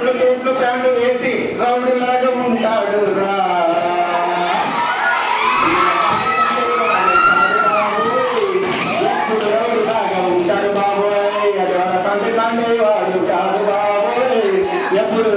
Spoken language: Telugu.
షర్ట్లు పేట్లు ప్యాంటు వేసి రౌడీలాగా ఉంటాడు రా ఎప్పుడు రౌడీలాగా ఉంటాడు బాబోయ్ అది వాళ్ళ తండ్రి తండ్రి వాడు కాదు బాబోయ్ ఎప్పుడు